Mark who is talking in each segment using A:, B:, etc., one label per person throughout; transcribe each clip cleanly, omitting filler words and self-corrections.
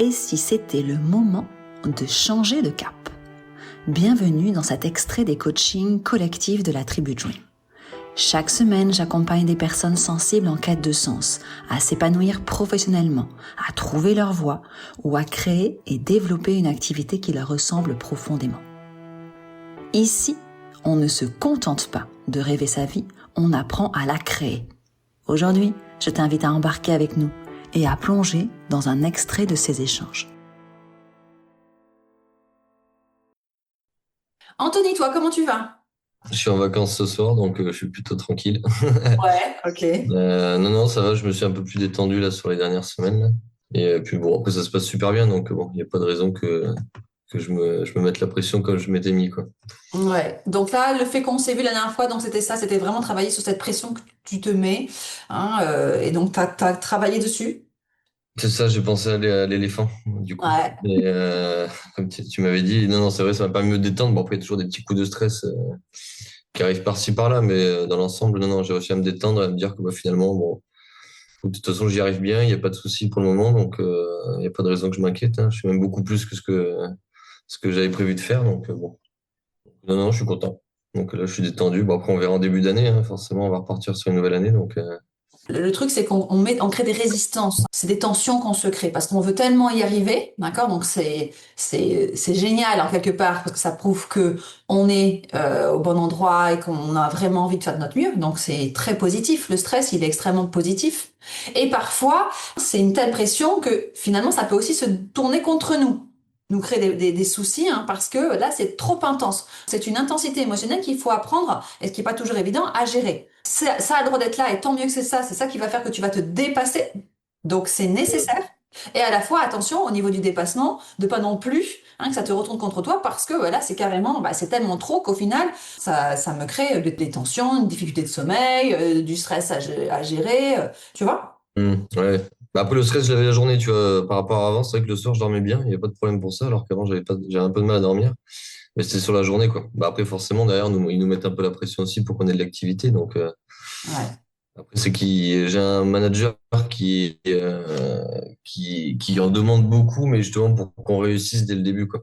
A: Et si c'était le moment de changer de cap? Bienvenue dans cet extrait des coachings collectifs de la tribu Dream. Chaque semaine, j'accompagne des personnes sensibles en quête de sens, à s'épanouir professionnellement, à trouver leur voie ou à créer et développer une activité qui leur ressemble profondément. Ici, on ne se contente pas de rêver sa vie, on apprend à la créer. Aujourd'hui, je t'invite à embarquer avec nous et à plonger dans un extrait de ces échanges. Anthony, toi, comment tu vas?
B: Je suis en vacances ce soir, donc je suis plutôt tranquille.
A: Ouais, ok.
B: Non, ça va, je me suis un peu plus détendu là sur les dernières semaines, là. Et puis bon, après ça se passe super bien, donc bon, il n'y a pas de raison que je me mette la pression comme je m'étais mis, quoi.
A: Ouais. Donc là, le fait qu'on s'est vu la dernière fois, donc c'était ça, c'était vraiment travailler sur cette pression que tu te mets, hein, et donc t'as travaillé dessus.
B: C'est ça, j'ai pensé à l'éléphant, du coup.
A: Ouais.
B: Et comme tu m'avais dit, non, c'est vrai, ça m'a permis de me détendre. Bon, après, il y a toujours des petits coups de stress qui arrivent par-ci par-là, mais dans l'ensemble, non, j'ai réussi à me détendre et à me dire que bah, finalement, bon, de toute façon, j'y arrive bien, il n'y a pas de souci pour le moment, donc il n'y a pas de raison que je m'inquiète, hein. Je suis même beaucoup plus que ce que j'avais prévu de faire, donc bon. Non, je suis content. Donc là, je suis détendu. Bon, après, on verra en début d'année, hein. Forcément, on va repartir sur une nouvelle année, donc
A: Le truc, c'est on crée des résistances. C'est des tensions qu'on se crée parce qu'on veut tellement y arriver, d'accord? Donc c'est génial en quelque part parce que ça prouve que on est au bon endroit et qu'on a vraiment envie de faire de notre mieux. Donc c'est très positif. Le stress, il est extrêmement positif. Et parfois, c'est une telle pression que finalement, ça peut aussi se tourner contre nous. Nous créer des soucis, hein, parce que là, c'est trop intense. C'est une intensité émotionnelle qu'il faut apprendre, et ce qui n'est pas toujours évident, à gérer. Ça a le droit d'être là, et tant mieux que c'est ça qui va faire que tu vas te dépasser. Donc c'est nécessaire. Et à la fois, attention au niveau du dépassement, de pas non plus hein, que ça te retourne contre toi, parce que là, c'est carrément, c'est tellement trop qu'au final, ça me crée des tensions, une difficulté de sommeil, du stress à gérer, tu vois?
B: ouais. Bah, après, le stress, je l'avais la journée, tu vois, par rapport à avant. C'est vrai que le soir, je dormais bien, il n'y a pas de problème pour ça, alors qu'avant, j'avais un peu de mal à dormir. Mais c'était sur la journée, quoi. Bah, après, forcément, derrière, ils nous mettent un peu la pression aussi pour qu'on ait de l'activité. Donc,
A: Ouais.
B: après, j'ai un manager qui en demande beaucoup, mais justement pour qu'on réussisse dès le début, quoi.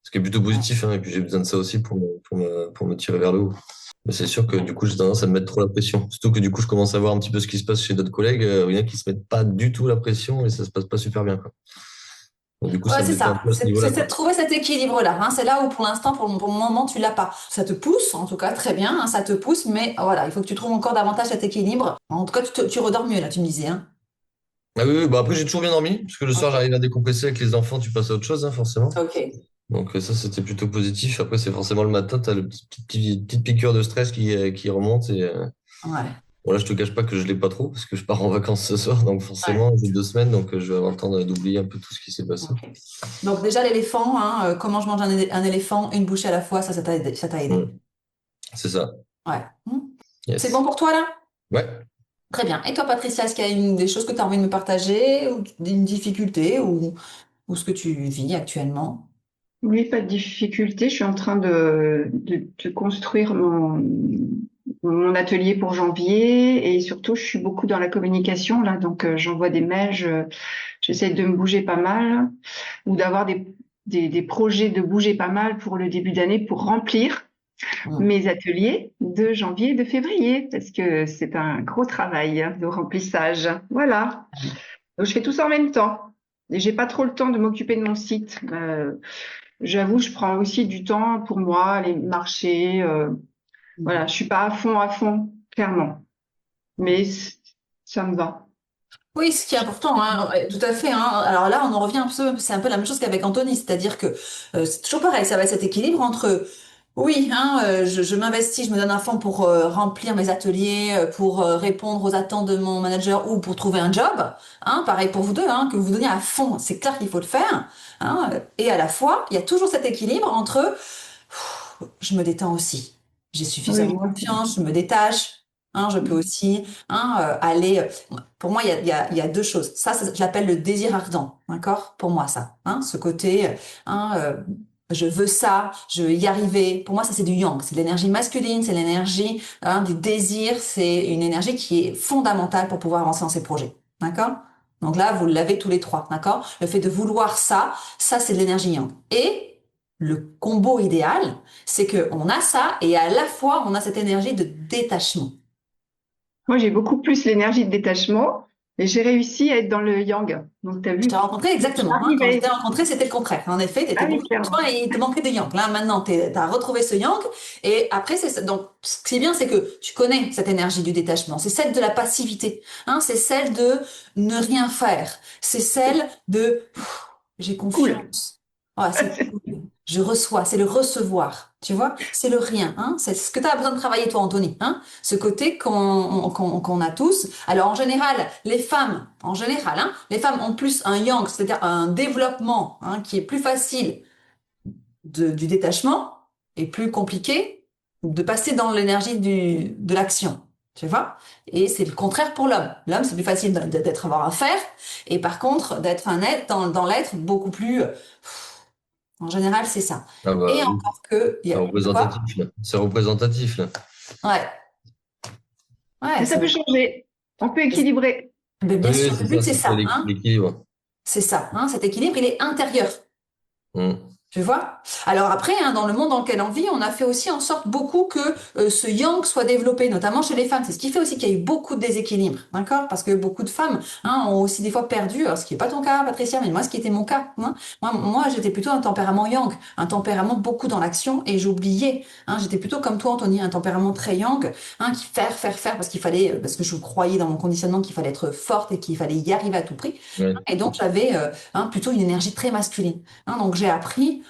B: Ce qui est plutôt positif, hein, et puis j'ai besoin de ça aussi pour me tirer vers le haut. Mais c'est sûr que du coup, j'ai tendance à me mettre trop la pression. Surtout que du coup, je commence à voir un petit peu ce qui se passe chez d'autres collègues. Il y en a qui se mettent pas du tout la pression et ça se passe pas super bien, quoi. Donc, du coup,
A: Ouais,
B: ça me
A: c'est
B: détend un
A: ça.
B: peu à ce niveau-là,
A: C'est
B: quoi.
A: de trouver cet équilibre-là. Hein. C'est là où, pour l'instant, pour le moment, tu l'as pas. Ça te pousse, en tout cas, très bien. Hein, ça te pousse, mais voilà, il faut que tu trouves encore davantage cet équilibre. En tout cas, tu redors mieux, là, tu me disais. Hein.
B: Ah oui, oui, bah après, j'ai toujours bien dormi, parce que le soir,
A: Ok.
B: j'arrive à décompresser avec les enfants, tu passes à autre chose, hein, forcément.
A: Ok.
B: Donc, ça, c'était plutôt positif. Après, c'est forcément le matin, tu as le petite piqûre de stress qui remonte et,
A: Ouais.
B: bon, là, je te cache pas que je l'ai pas trop parce que je pars en vacances ce soir, donc
A: Ouais.
B: forcément, j'ai 2 semaines, donc je vais avoir le temps d'oublier un peu tout ce qui s'est passé.
A: Ok. Donc, déjà, l'éléphant, hein, comment je mange un éléphant, une bouchée à la fois, ça t'a aidé. Ça t'a aidé.
B: Mm. C'est ça.
A: Ouais. Hmm. C'est bon
B: Yes.
A: pour toi, là?
B: Ouais.
A: Très bien. Et toi, Patricia, est-ce qu'il y a des choses que tu as envie de me partager, ou une difficulté, ou ce que tu vis actuellement?
C: Oui, pas de difficulté. Je suis en train de construire mon atelier pour janvier et surtout, je suis beaucoup dans la communication là. Donc, j'envoie des mails, j'essaie de me bouger pas mal ou d'avoir des projets de bouger pas mal pour le début d'année pour remplir
A: Hmm.
C: mes ateliers de janvier et de février parce que c'est un gros travail de remplissage. Voilà. Donc, je fais tout ça en même temps. Et j'ai pas trop le temps de m'occuper de mon site. J'avoue, je prends aussi du temps pour moi, aller marcher. Voilà, je suis pas à fond, clairement. Mais ça me va.
A: Oui, ce qui est important, hein, ouais, tout à fait. Hein. Alors là, on en revient un peu, c'est un peu la même chose qu'avec Anthony, c'est-à-dire que c'est toujours pareil, ça va être cet équilibre entre, oui, hein, je m'investis, je me donne un fond pour remplir mes ateliers, pour répondre aux attentes de mon manager ou pour trouver un job. Hein, pareil pour vous deux, hein, que vous vous donniez à fond, c'est clair qu'il faut le faire. Hein, et à la fois, il y a toujours cet équilibre entre je me détends aussi. J'ai suffisamment
C: Oui,
A: confiance, je me détache. Hein, je peux aussi hein, aller. Pour moi, il y a deux choses. Ça, je l'appelle le désir ardent. D'accord? Pour moi, ça. Hein, ce côté, hein, je veux ça, je veux y arriver. Pour moi, ça, c'est du yang. C'est de l'énergie masculine, c'est l'énergie hein, du désir. C'est une énergie qui est fondamentale pour pouvoir avancer dans ses projets. D'accord? Donc là, vous l'avez tous les trois, d'accord? Le fait de vouloir ça, c'est de l'énergie yang. Et le combo idéal, c'est que on a ça et à la fois on a cette énergie de détachement.
C: Moi, j'ai beaucoup plus l'énergie de détachement et j'ai réussi à être dans le yang. Donc, tu as
A: Je
C: vu,
A: t'ai rencontré exactement. Hein, quand je
C: j'arrivais.
A: t'ai rencontré, c'était le contraire. En effet, tu
C: Ah
A: étais
C: oui,
A: beaucoup dans
C: clairement.
A: toi et il te manquait de yang. Là, maintenant, tu as retrouvé ce yang. Et après, donc, ce qui est bien, c'est que tu connais cette énergie du détachement. C'est celle de la passivité. Hein, c'est celle de ne rien faire. C'est celle de j'ai
C: Cool.
A: confiance. Ouais, c'est cool. Je reçois. C'est le recevoir. Tu vois, c'est le rien. Hein, c'est ce que tu as besoin de travailler, toi, Anthony. Hein, ce côté qu'on a tous. Alors, en général, les femmes, hein, les femmes ont plus un yang, c'est-à-dire un développement hein, qui est plus facile du détachement et plus compliqué de passer dans l'énergie de l'action. Tu vois? Et c'est le contraire pour l'homme. L'homme, c'est plus facile d'être avoir à faire, et par contre, d'être un être dans l'être beaucoup plus. En général, c'est ça.
B: Ah bah
A: Et
B: oui,
A: encore que, il y
B: c'est
A: a quoi?
B: représentatif, là. C'est représentatif, là.
A: Ouais, ouais,
C: Mais ça peut changer. On peut équilibrer.
A: mais
B: Oui,
A: bien
B: oui,
A: sûr, le
B: c'est ça,
A: but c'est
B: c'est ça
A: ça, hein.
B: l'équilibre.
A: C'est ça, hein. Cet équilibre, il est intérieur.
B: Mm.
A: Tu vois? Alors après, hein, dans le monde dans lequel on vit, on a fait aussi en sorte beaucoup que ce yang soit développé, notamment chez les femmes. C'est ce qui fait aussi qu'il y a eu beaucoup de déséquilibres, d'accord? Parce que beaucoup de femmes hein, ont aussi des fois perdu, alors ce qui n'est pas ton cas, Patricia, mais moi, ce qui était mon cas. Hein. Moi, j'étais plutôt un tempérament yang, un tempérament beaucoup dans l'action, et j'oubliais. Hein, j'étais plutôt comme toi, Anthony, un tempérament très yang, hein, qui faire, parce qu'il fallait, parce que je croyais dans mon conditionnement qu'il fallait être forte et qu'il fallait y arriver à tout prix.
B: Ouais.
A: Et donc, j'avais hein, plutôt une énergie très masculine. Hein, donc, j'ai appris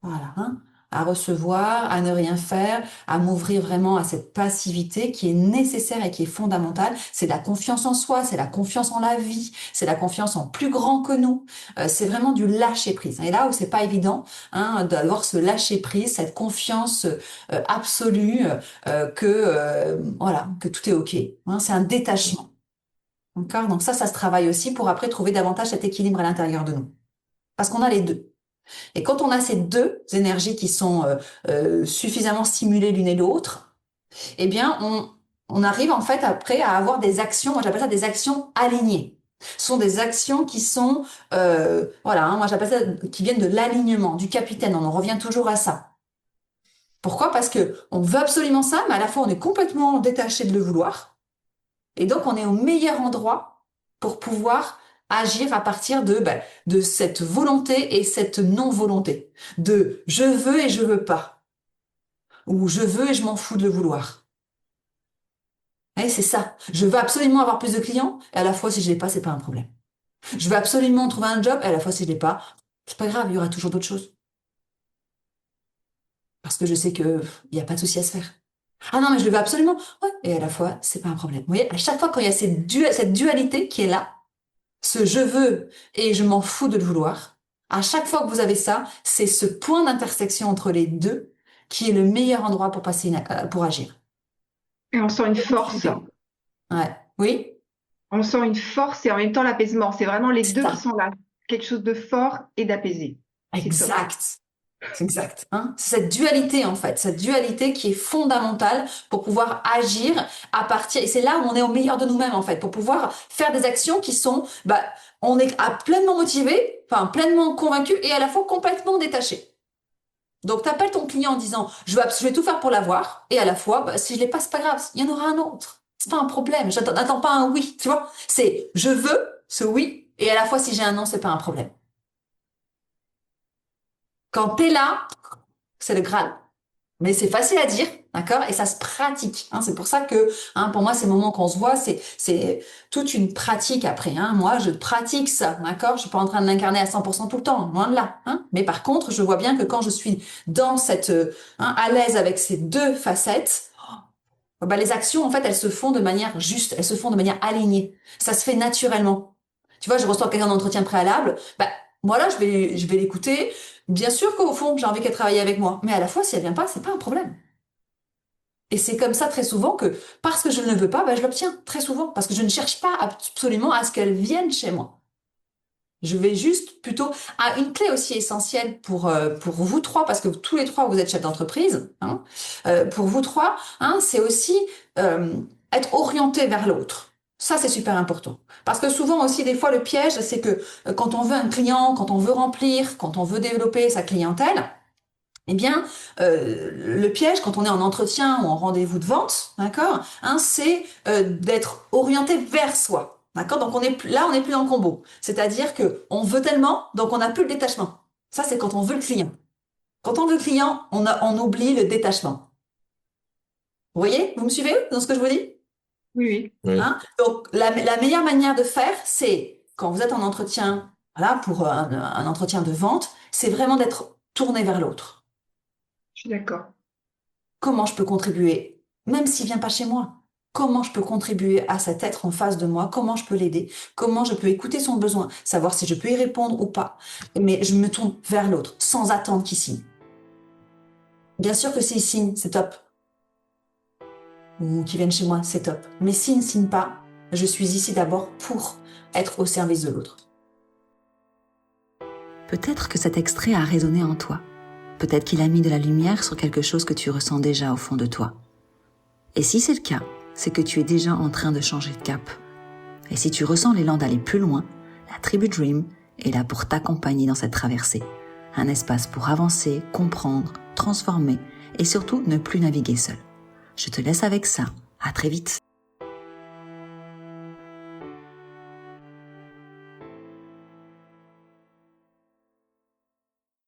A: voilà, hein, à recevoir, à ne rien faire, à m'ouvrir vraiment à cette passivité qui est nécessaire et qui est fondamentale. C'est la confiance en soi, c'est la confiance en la vie, c'est la confiance en plus grand que nous. C'est vraiment du lâcher prise. Et là où c'est pas évident, hein, d'avoir ce lâcher prise, cette confiance absolue voilà, que tout est ok. Hein, c'est un détachement. D'accord? Donc ça se travaille aussi pour après trouver davantage cet équilibre à l'intérieur de nous. Parce qu'on a les deux. Et quand on a ces deux énergies qui sont suffisamment stimulées l'une et l'autre, eh bien, on arrive en fait après à avoir des actions, moi j'appelle ça des actions alignées. Ce sont des actions qui sont, voilà, hein, moi j'appelle ça, qui viennent de l'alignement, du capitaine, on en revient toujours à ça. Pourquoi? Parce que on veut absolument ça, mais à la fois on est complètement détaché de le vouloir, et donc on est au meilleur endroit pour pouvoir agir à partir de cette volonté et cette non-volonté. De je veux et je veux pas. Ou je veux et je m'en fous de le vouloir. Et c'est ça. Je veux absolument avoir plus de clients, et à la fois si je l'ai pas, c'est pas un problème. Je veux absolument trouver un job, et à la fois si je l'ai pas, c'est pas grave, il y aura toujours d'autres choses. Parce que je sais que il y a pas de souci à se faire. Ah non, mais je le veux absolument. Ouais. Et à la fois, c'est pas un problème. Vous voyez, à chaque fois quand il y a cette dualité qui est là, ce je veux et je m'en fous de le vouloir. À chaque fois que vous avez ça, c'est ce point d'intersection entre les deux qui est le meilleur endroit pour pour agir.
C: Et on sent une force.
A: Ouais. Oui,
C: On sent une force et en même temps l'apaisement. C'est vraiment les
A: c'est
C: deux qui
A: ça.
C: sont là. Quelque chose de fort et d'apaisé. C'est top.
A: Exact. C'est exact. Hein. C'est cette dualité en fait, cette dualité qui est fondamentale pour pouvoir agir à partir. Et c'est là où on est au meilleur de nous-mêmes en fait, pour pouvoir faire des actions qui sont, on est pleinement motivé, enfin pleinement convaincu et à la fois complètement détaché. Donc, t'appelles ton client en disant, je vais tout faire pour l'avoir. Et à la fois, si je l'ai pas, c'est pas grave. Il y en aura un autre. C'est pas un problème. N'attends pas un oui, tu vois. C'est, je veux ce oui. Et à la fois, si j'ai un non, c'est pas un problème. Quand t'es là, c'est le Graal. Mais c'est facile à dire, d'accord? Et ça se pratique. Hein. C'est pour ça que, hein, pour moi, ces moments qu'on se voit, c'est toute une pratique après. Hein. Moi, je pratique ça, d'accord? Je suis pas en train de l'incarner à 100% tout le temps, loin de là. Hein. Mais par contre, je vois bien que quand je suis dans à l'aise avec ces deux facettes, les actions, en fait, elles se font de manière juste, elles se font de manière alignée. Ça se fait naturellement. Tu vois, je reçois quelqu'un d'entretien préalable, voilà, je vais l'écouter. Bien sûr qu'au fond, j'ai envie qu'elle travaille avec moi. Mais à la fois, si elle vient pas, c'est pas un problème. Et c'est comme ça très souvent que, parce que je ne le veux pas, je l'obtiens. Très souvent. Parce que je ne cherche pas absolument à ce qu'elle vienne chez moi. Je vais juste plutôt à une clé aussi essentielle pour vous trois, parce que tous les trois, vous êtes chefs d'entreprise. Hein, pour vous trois, hein, c'est aussi être orienté vers l'autre. Ça, c'est super important. Parce que souvent aussi, des fois, le piège, c'est que quand on veut un client, quand on veut remplir, quand on veut développer sa clientèle, eh bien, le piège, quand on est en entretien ou en rendez-vous de vente, d'accord, hein, c'est d'être orienté vers soi. D'accord? Donc on n'est plus dans le combo. C'est-à-dire que on veut tellement, donc on n'a plus le détachement. Ça, c'est quand on veut le client. Quand on veut le client, on oublie le détachement. Vous voyez? Vous me suivez dans ce que je vous dis?
C: Oui, oui.
B: Oui.
A: Hein? Donc, la meilleure manière de faire, c'est quand vous êtes en entretien, voilà, pour un entretien de vente, c'est vraiment d'être tourné vers l'autre.
C: Je suis d'accord.
A: Comment je peux contribuer, même s'il vient pas chez moi? Comment je peux contribuer à cet être en face de moi? Comment je peux l'aider? Comment je peux écouter son besoin? Savoir si je peux y répondre ou pas. Mais je me tourne vers l'autre, sans attendre qu'il signe. Bien sûr que s'il signe, c'est top. Ou qu'il vienne chez moi, c'est top. Mais s'il ne signe pas, je suis ici d'abord pour être au service de l'autre.
D: Peut-être que cet extrait a résonné en toi. Peut-être qu'il a mis de la lumière sur quelque chose que tu ressens déjà au fond de toi. Et si c'est le cas, c'est que tu es déjà en train de changer de cap. Et si tu ressens l'élan d'aller plus loin, la tribu Dream est là pour t'accompagner dans cette traversée. Un espace pour avancer, comprendre, transformer et surtout ne plus naviguer seul. Je te laisse avec ça. À très vite.